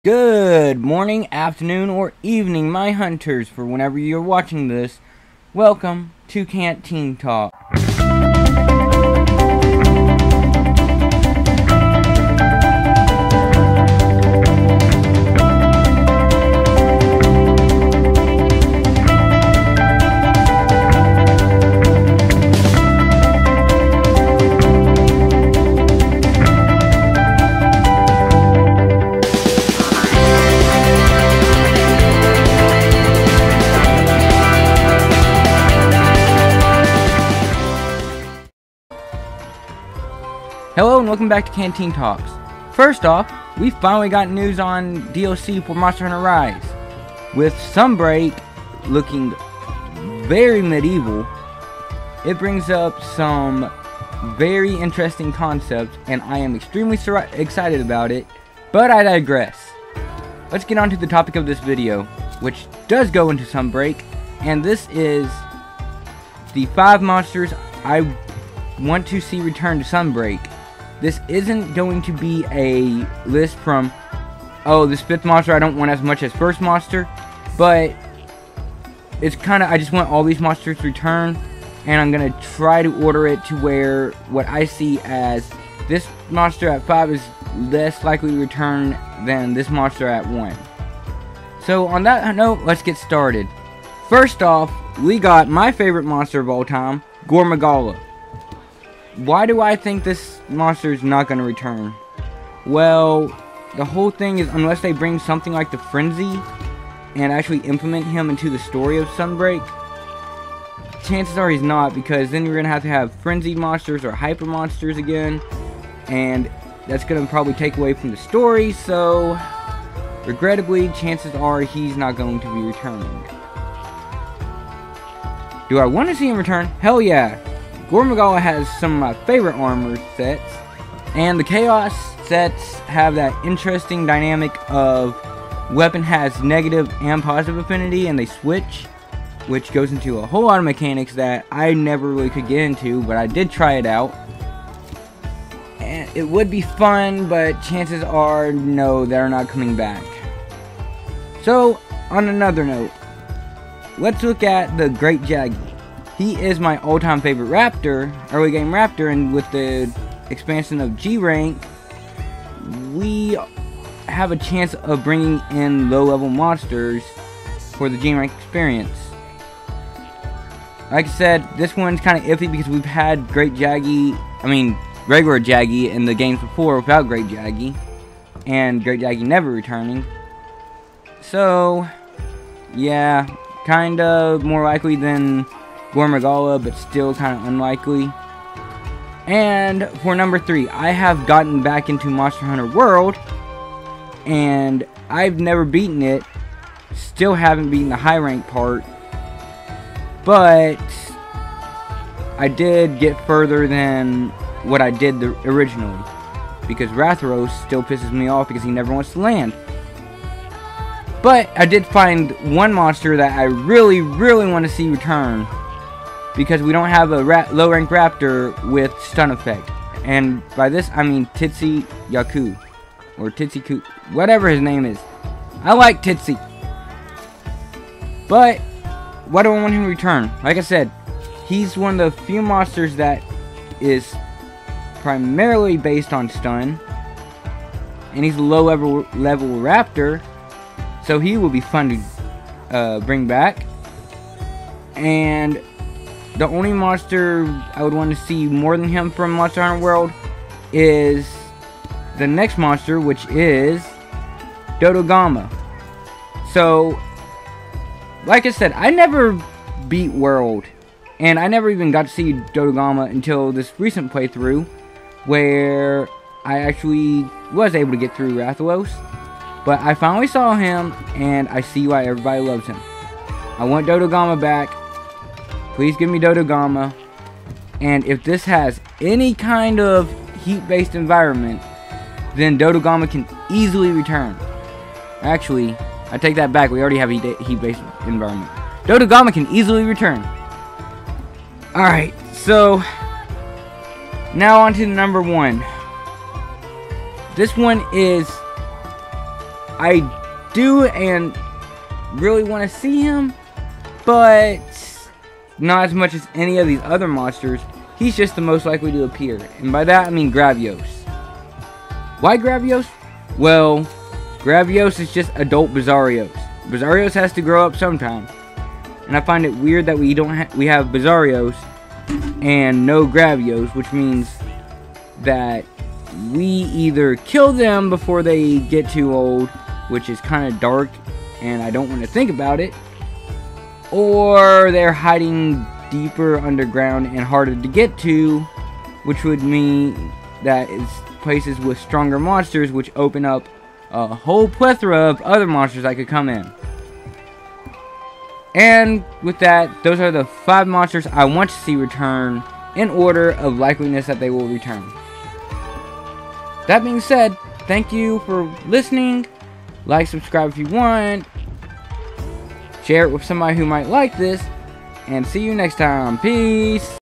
Good morning, afternoon, or evening, my hunters, for whenever you're watching this. Welcome to Canteen Talk. Hello and welcome back to Canteen Talks. First off, we finally got news on DLC for Monster Hunter Rise. With Sunbreak looking very medieval, it brings up some very interesting concepts and I am extremely excited about it, but I digress. Let's get on to the topic of this video, which does go into Sunbreak, and this is the 5 monsters I want to see return to Sunbreak. This isn't going to be a list from, oh, this 5th monster I don't want as much as first monster, but it's kind of, I just want all these monsters to return, and I'm going to try to order it to where what I see as this monster at 5 is less likely to return than this monster at 1. So on that note, let's get started. First off, we got my favorite monster of all time, Gormagala. Why do I think this monster is not going to return? Well, the whole thing is, unless they bring something like the Frenzy and actually implement him into the story of Sunbreak, chances are he's not, because then you're going to have frenzied monsters or hyper monsters again, and that's going to probably take away from the story, so regrettably, chances are he's not going to be returning. Do I want to see him return? Hell yeah! Gormagala has some of my favorite armor sets, and the Chaos sets have that interesting dynamic of weapon has negative and positive affinity, and they switch, which goes into a whole lot of mechanics that I never really could get into, but I did try it out. And it would be fun, but chances are, no, they're not coming back. So, on another note, let's look at the Great Jaggy. He is my all-time favorite raptor, early game raptor, and with the expansion of G rank, we have a chance of bringing in low-level monsters for the G rank experience. Like I said, this one's kind of iffy because we've had regular Jaggy in the games before without Great Jaggy, and Great Jaggy never returning. So, yeah, kind of more likely than Gormagala, but still kind of unlikely. And for number 3, I have gotten back into Monster Hunter World, and I've never beaten it. Still haven't beaten the high rank part, but I did get further than what I did originally, because Rathalos still pisses me off because he never wants to land. But I did find one monster that I really want to see return, because we don't have a low-rank raptor with stun effect. And by this, I mean Titsy Yaku. Or Titsy, whatever his name is. I like Titsy. But, why do I want him to return? Like I said, he's one of the few monsters that is primarily based on stun. And he's a low-level raptor. So he will be fun to bring back. And the only monster I would want to see more than him from Monster Hunter World is the next monster, which is Dodogama. So, like I said, I never beat World, and I never even got to see Dodogama until this recent playthrough, where I actually was able to get through Rathalos. But I finally saw him, and I see why everybody loves him. I want Dodogama back. Please give me Dodogama. And if this has any kind of heat-based environment, then Dodogama can easily return. Actually, I take that back. We already have a heat-based environment. Dodogama can easily return. Alright, so now on to number 1. This one is I do and really want to see him, but not as much as any of these other monsters. He's just the most likely to appear, and by that I mean Gravios. Why Gravios? Well, Gravios is just adult Bizarrios. Bizarrios has to grow up sometime, and I find it weird that we have Bizarrios and no Gravios, which means that we either kill them before they get too old, which is kind of dark and I don't want to think about it, or they're hiding deeper underground and harder to get to, which would mean that it's places with stronger monsters, which open up a whole plethora of other monsters that could come in. And with that, those are the 5 monsters I want to see return in order of likeliness that they will return. That being said, thank you for listening. Like, subscribe if you want. Share it with somebody who might like this. And see you next time. Peace.